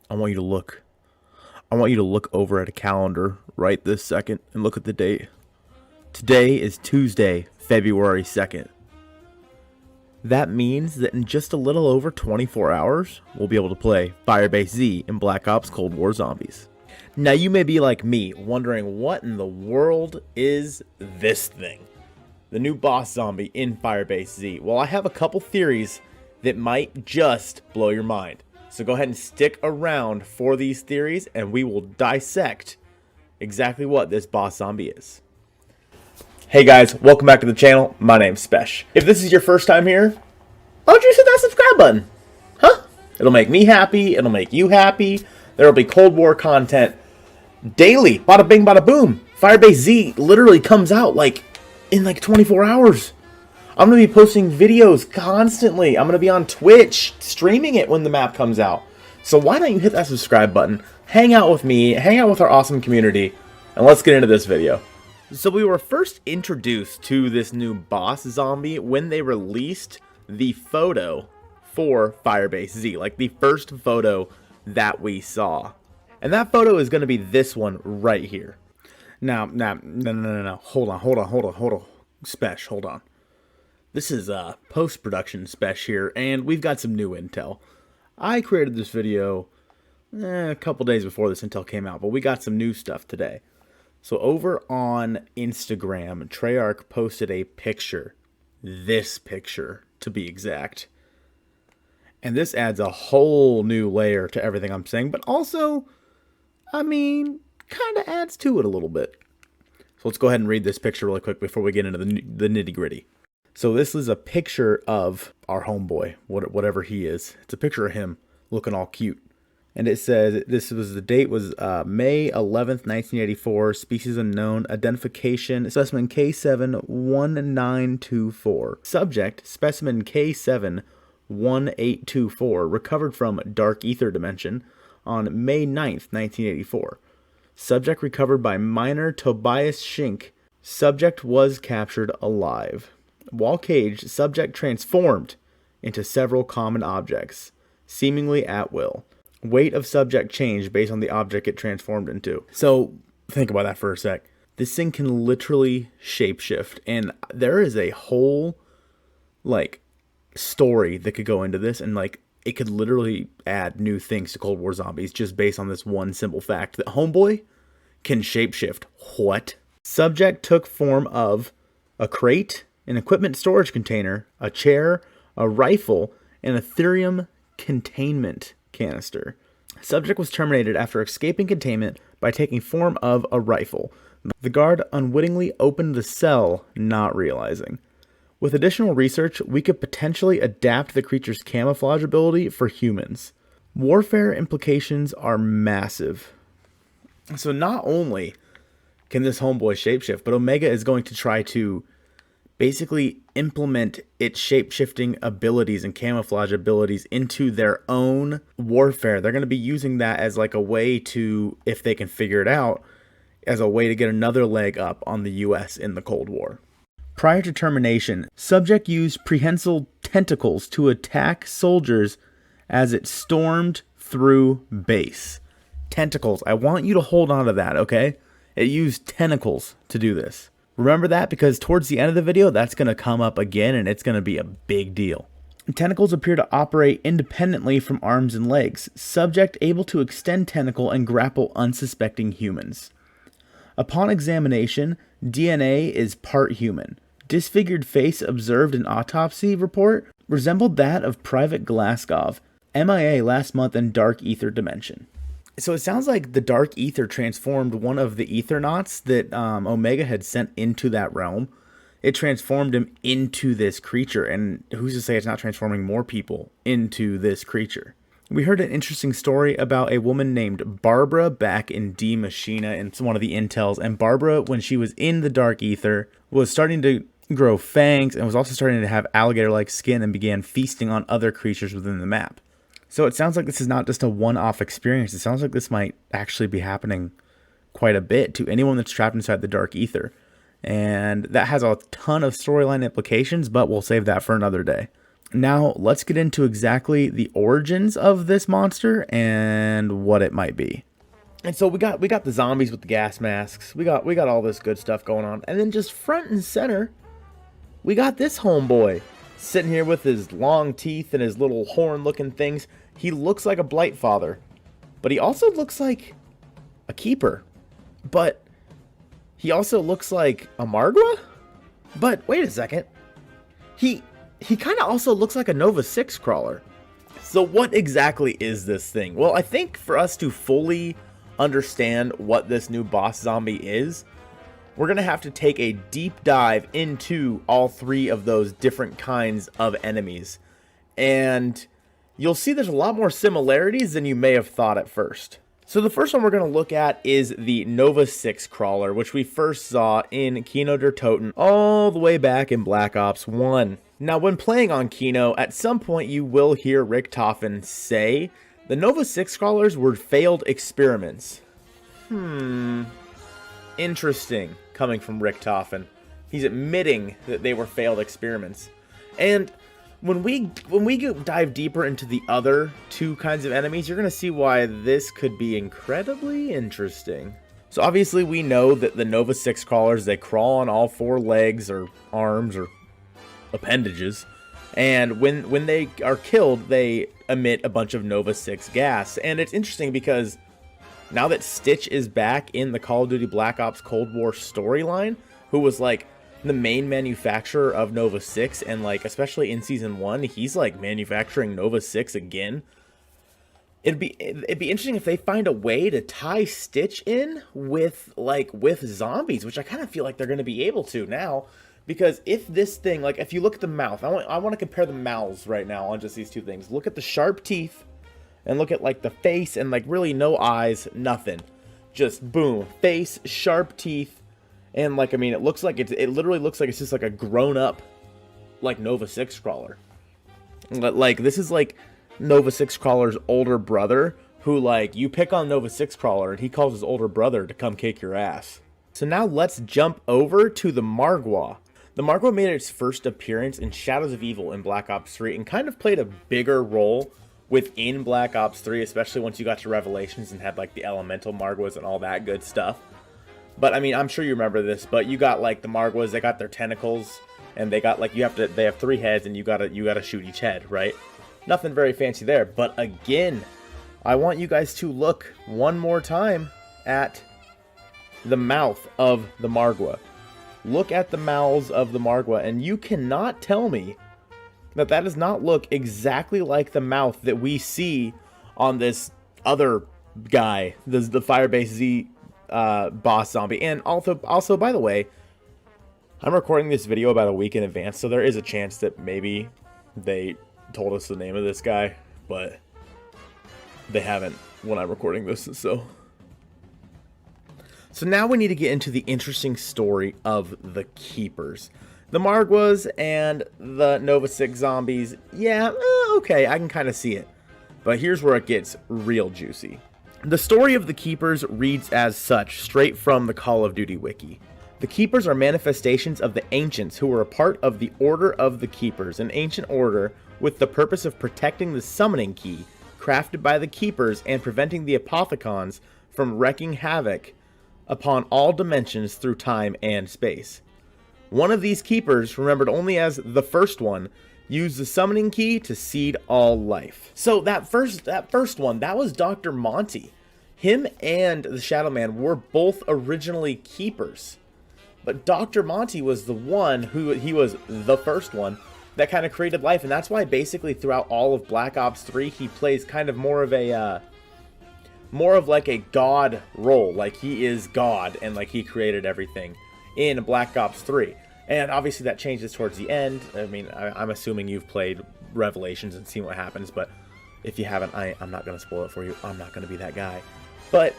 I want you to look. I want you to look over at a calendar right this second and look at the date. Today is Tuesday, February 2nd. That means that in just a little over 24 hours, we'll be able to play Firebase Z in Black Ops Cold War Zombies. Now you may be like me, wondering what in the world is this thing? The new boss zombie in Firebase Z. Well, I have a couple theories that might just blow your mind. So go ahead and stick around for these theories and we will dissect exactly what this boss zombie is. Hey guys, welcome back to the channel. My name's Spesh. If this is your first time here, why don't you hit that subscribe button? Huh? It'll make me happy. It'll make you happy. There'll be Cold War content daily. Bada bing, bada boom. Firebase Z literally comes out in 24 hours. I'm going to be posting videos constantly. I'm going to be on Twitch streaming it when the map comes out. So why don't you hit that subscribe button, hang out with me, hang out with our awesome community, and let's get into this video. So we were first introduced to this new boss zombie when they released the photo for Firebase Z, like the first photo that we saw. And that photo is going to be this one right here. Now, no. Hold on. Spesh, hold on. This is post-production Spesh here, and we've got some new intel. I created this video a couple days before this intel came out, but we got some new stuff today. So over on Instagram, Treyarch posted a picture. This picture, to be exact. And this adds a whole new layer to everything I'm saying, but also, kind of adds to it a little bit. So let's go ahead and read this picture really quick before we get into the nitty-gritty. So this is a picture of our homeboy, whatever he is. It's a picture of him looking all cute. And it says, the date was May 11th, 1984, species unknown, identification, specimen K71924. Subject, specimen K71824, recovered from Dark Ether Dimension on May 9th, 1984. Subject recovered by miner Tobias Schink. Subject was captured alive. While caged, subject transformed into several common objects, seemingly at will. Weight of subject changed based on the object it transformed into. So, think about that for a sec. This thing can literally shapeshift, and there is a whole, story that could go into this, and, it could literally add new things to Cold War Zombies just based on this one simple fact that Homeboy can shapeshift. What? Subject took form of a crate, an equipment storage container, a chair, a rifle, and a thirium containment canister. Subject was terminated after escaping containment by taking form of a rifle. The guard unwittingly opened the cell, not realizing. With additional research, we could potentially adapt the creature's camouflage ability for humans. Warfare implications are massive. So not only can this homeboy shapeshift, but Omega is going to try to basically implement its shape-shifting abilities and camouflage abilities into their own warfare. They're going to be using that as a way to, if they can figure it out, as a way to get another leg up on the US in the Cold War. Prior to termination, subject used prehensile tentacles to attack soldiers as it stormed through base. Tentacles. I want you to hold on to that, okay? It used tentacles to do this. Remember that, because towards the end of the video, that's going to come up again, and it's going to be a big deal. Tentacles appear to operate independently from arms and legs. Subject able to extend tentacle and grapple unsuspecting humans. Upon examination, DNA is part human. Disfigured face observed in autopsy report resembled that of Private Glaskov, MIA last month in Dark Ether Dimension. So it sounds like the Dark Ether transformed one of the Ethernauts that Omega had sent into that realm. It transformed him into this creature, and who's to say it's not transforming more people into this creature? We heard an interesting story about a woman named Barbara back in D Machina in one of the intels, and Barbara, when she was in the Dark Ether, was starting to grow fangs and was also starting to have alligator-like skin and began feasting on other creatures within the map. So it sounds like this is not just a one-off experience. It sounds like this might actually be happening quite a bit to anyone that's trapped inside the Dark Ether. And that has a ton of storyline implications, but we'll save that for another day. Now, let's get into exactly the origins of this monster and what it might be. And so we got the zombies with the gas masks. We got all this good stuff going on. And then just front and center, we got this homeboy sitting here with his long teeth and his little horn-looking things. He looks like a Blight Father, but he also looks like a Keeper. But he also looks like a Margwa? But wait a second. He kind of also looks like a Nova 6 crawler. So what exactly is this thing? Well, I think for us to fully understand what this new boss zombie is, we're going to have to take a deep dive into all three of those different kinds of enemies. And you'll see there's a lot more similarities than you may have thought at first. So the first one we're going to look at is the Nova 6 crawler, which we first saw in Kino der Toten all the way back in Black Ops 1. Now, when playing on Kino, at some point you will hear Richtofen say the Nova 6 crawlers were failed experiments. Interesting, coming from Richtofen. He's admitting that they were failed experiments. And when we dive deeper into the other two kinds of enemies, you're going to see why this could be incredibly interesting. So obviously we know that the Nova 6 crawlers, they crawl on all four legs or arms or appendages. And when they are killed, they emit a bunch of Nova 6 gas. And it's interesting because now that Stitch is back in the Call of Duty Black Ops Cold War storyline, who was like the main manufacturer of Nova 6, and like especially in Season 1, he's like manufacturing Nova 6 again. It'd be interesting if they find a way to tie Stitch in with zombies, which I kind of feel like they're going to be able to now. Because if this thing, like, if you look at the mouth, I want to compare the mouths right now on just these two things. Look at the sharp teeth, and look at, like, the face, and, like, really no eyes, nothing. Just, boom, face, sharp teeth, and, like, I mean, it literally looks like it's just, like, a grown-up, like, Nova 6 crawler. Like, this is, like, Nova 6 crawler's older brother, who, like, you pick on Nova 6 crawler, and he calls his older brother to come kick your ass. So now let's jump over to the Margwa. The Margwa made its first appearance in Shadows of Evil in Black Ops 3 and kind of played a bigger role within Black Ops 3, especially once you got to Revelations and had like the elemental Margwas and all that good stuff. But I mean, I'm sure you remember this, but you got like the Margwas, they got their tentacles, and they got like they have 3 heads, and you gotta shoot each head, right? Nothing very fancy there. But again, I want you guys to look one more time at the mouth of the Margwa. Look at the mouths of the Margwa, and you cannot tell me that does not look exactly like the mouth that we see on this other guy, the Firebase Z boss zombie. And also, by the way, I'm recording this video about a week in advance, so there is a chance that maybe they told us the name of this guy, but they haven't when I'm recording this, So now we need to get into the interesting story of the Keepers. The Margwas and the Nova 6 zombies, yeah, okay, I can kind of see it. But here's where it gets real juicy. The story of the Keepers reads as such, straight from the Call of Duty wiki. The Keepers are manifestations of the Ancients who were a part of the Order of the Keepers, an ancient order with the purpose of protecting the summoning key, crafted by the Keepers and preventing the Apothicons from wreaking havoc upon all dimensions through time and space. One of these Keepers, remembered only as the first one, used the summoning key to seed all life. So that first one, that was Dr. Monty. Him and the Shadow Man were both originally Keepers. But Dr. Monty was the one he was the first one that kind of created life, and that's why basically throughout all of Black Ops 3 he plays kind of more of like a god role, like he is God and like he created everything in Black Ops 3. And obviously that changes towards the end. I mean, I'm assuming you've played Revelations and seen what happens, but if you haven't, I'm not going to spoil it for you. I'm not going to be that guy. But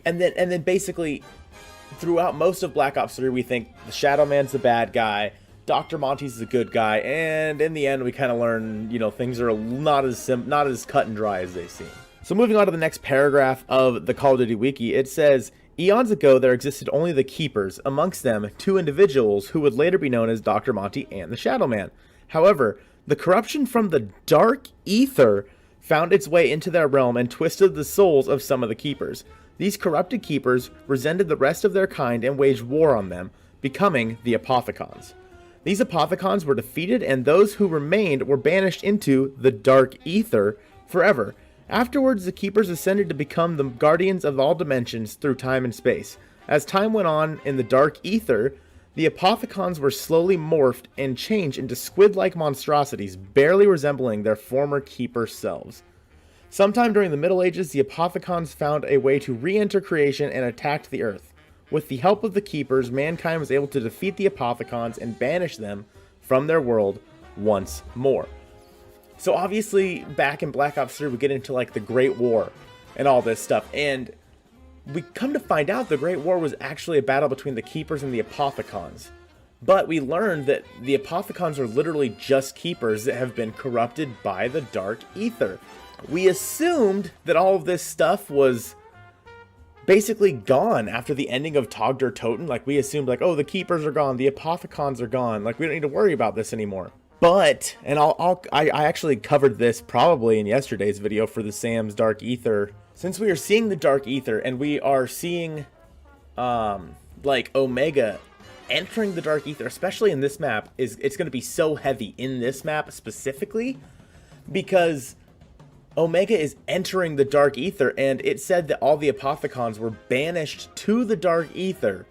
and then basically throughout most of Black Ops 3 we think the Shadow Man's the bad guy, Dr. Monty's the good guy, and in the end we kind of learn, you know, things are not as cut and dry as they seem. So moving on to the next paragraph of the Call of Duty wiki, it says, eons ago there existed only the Keepers, amongst them 2 individuals who would later be known as Dr. Monty and the Shadow Man. However, The corruption from the dark ether found its way into their realm and twisted the souls of some of the keepers. These corrupted keepers resented the rest of their kind and waged war on them, becoming the Apothicons. These Apothicons were defeated, and those who remained were banished into the dark ether forever. Afterwards, the keepers ascended to become the guardians of all dimensions through time and space. As time went on in the dark ether, the Apothicons were slowly morphed and changed into squid-like monstrosities, barely resembling their former keeper selves. Sometime during the Middle Ages, the Apothicons found a way to re-enter creation and attacked the Earth. With the help of the keepers, mankind was able to defeat the Apothicons and banish them from their world once more. So obviously, back in Black Ops 3, we get into like the Great War and all this stuff, and we come to find out the Great War was actually a battle between the Keepers and the Apothicons. But we learned that the Apothicons are literally just Keepers that have been corrupted by the Dark Ether. We assumed that all of this stuff was basically gone after the ending of Tog der Toten. Like, we assumed, like, oh, the Keepers are gone, the Apothicons are gone, like, we don't need to worry about this anymore. But, and I actually covered this probably in yesterday's video for the Sam's Dark Ether. Since we are seeing the Dark Ether and we are seeing, like, Omega entering the Dark Ether, especially in this map, it's going to be so heavy in this map specifically, because Omega is entering the Dark Ether, and it said that all the Apothicons were banished to the Dark Ether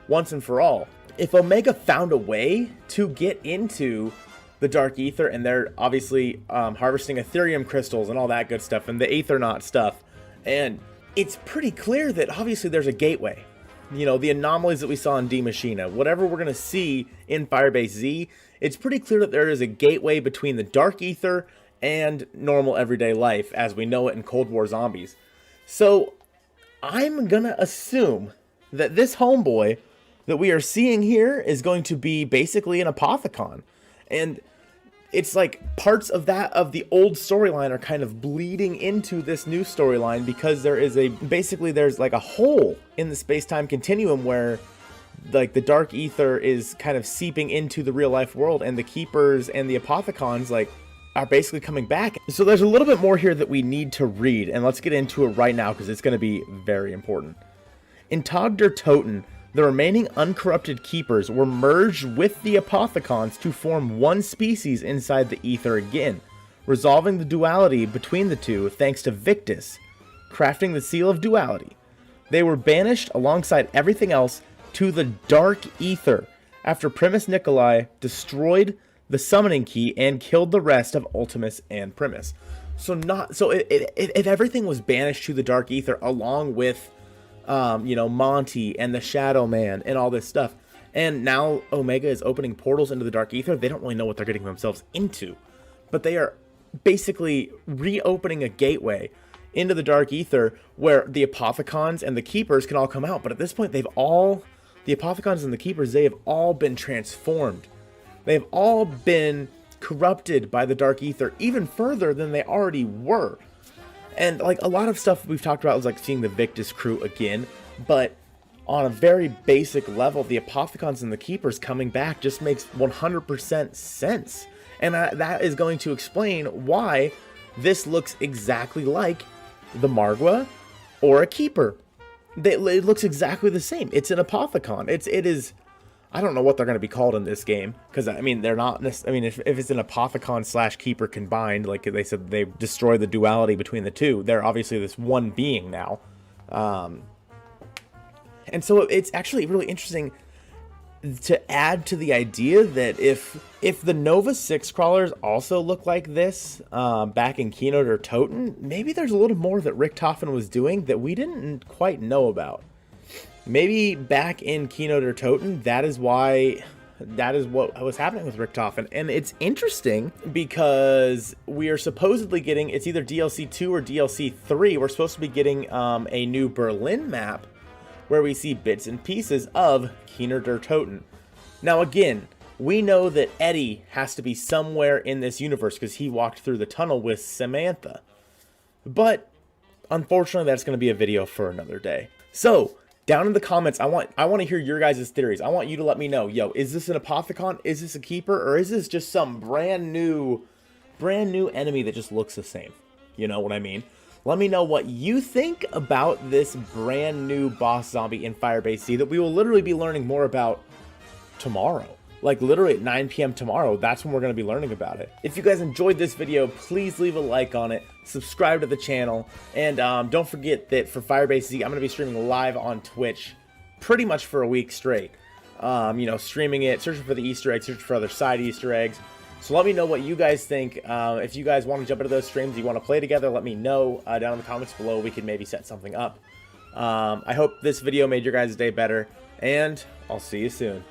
once and for all. If Omega found a way to get into the Dark Ether, and they're obviously harvesting Ethereum crystals and all that good stuff, and the Aethernaut stuff, and it's pretty clear that obviously there's a gateway. You know, the anomalies that we saw in D Machina, whatever we're going to see in Firebase Z, it's pretty clear that there is a gateway between the Dark Ether and normal everyday life as we know it in Cold War Zombies. So I'm gonna assume that this homeboy that we are seeing here is going to be basically an Apothicon, and it's like parts of the old storyline are kind of bleeding into this new storyline, because there is there's like a hole in the space-time continuum where like the Dark Ether is kind of seeping into the real life world, and the Keepers and the Apothicons like are basically coming back. So there's a little bit more here that we need to read, and let's get into it right now because it's going to be very important. In Tog der Toten, the remaining uncorrupted Keepers were merged with the Apothicons to form one species inside the Ether again, resolving the duality between the two thanks to Victus, crafting the Seal of Duality. They were banished alongside everything else to the Dark Ether after Primus Nikolai destroyed the summoning key and killed the rest of Ultimus and Primus. If everything was banished to the Dark Ether along with Monty and the Shadow Man and all this stuff, and now Omega is opening portals into the Dark Ether, they don't really know what they're getting themselves into, but they are basically reopening a gateway into the Dark Ether where the Apothicons and the Keepers can all come out. But at this point, the Apothicons and the Keepers, they have all been transformed. They've all been corrupted by the Dark Ether even further than they already were. And like a lot of stuff we've talked about is like seeing the Victus crew again, but on a very basic level, the Apothicons and the Keepers coming back just makes 100% sense. And that is going to explain why this looks exactly like the Margwa or a Keeper. It looks exactly the same. It's an Apothicon. It is. I don't know what they're going to be called in this game, because I mean they're not. I mean if it's an Apothicon / Keeper combined, like they said, they destroy the duality between the two. They're obviously this one being now, and so it's actually really interesting to add to the idea that if the Nova 6 crawlers also look like this back in Kino der Toten, maybe there's a little more that Richtofen was doing that we didn't quite know about. Maybe back in Kino der Toten, that is what was happening with Richtofen. And it's interesting because we are supposedly getting, it's either DLC 2 or DLC 3, we're supposed to be getting a new Berlin map where we see bits and pieces of Kino der Toten. Now again, we know that Eddie has to be somewhere in this universe because he walked through the tunnel with Samantha. But unfortunately, that's going to be a video for another day. So, Down in the comments, I want to hear your guys' theories. I want you to let me know, yo, is this an Apothicon? Is this a keeper? Or is this just some brand new enemy that just looks the same? You know what I mean? Let me know what you think about this brand new boss zombie in Firebase Z that we will literally be learning more about tomorrow. Like literally at 9 p.m. tomorrow, that's when we're going to be learning about it. If you guys enjoyed this video, please leave a like on it, subscribe to the channel, and don't forget that for Firebase Z, I'm going to be streaming live on Twitch pretty much for a week straight. You know, streaming it, searching for the Easter eggs, searching for other side Easter eggs. So let me know what you guys think. If you guys want to jump into those streams, you want to play together, let me know down in the comments below. We could maybe set something up. I hope this video made your guys' day better, and I'll see you soon.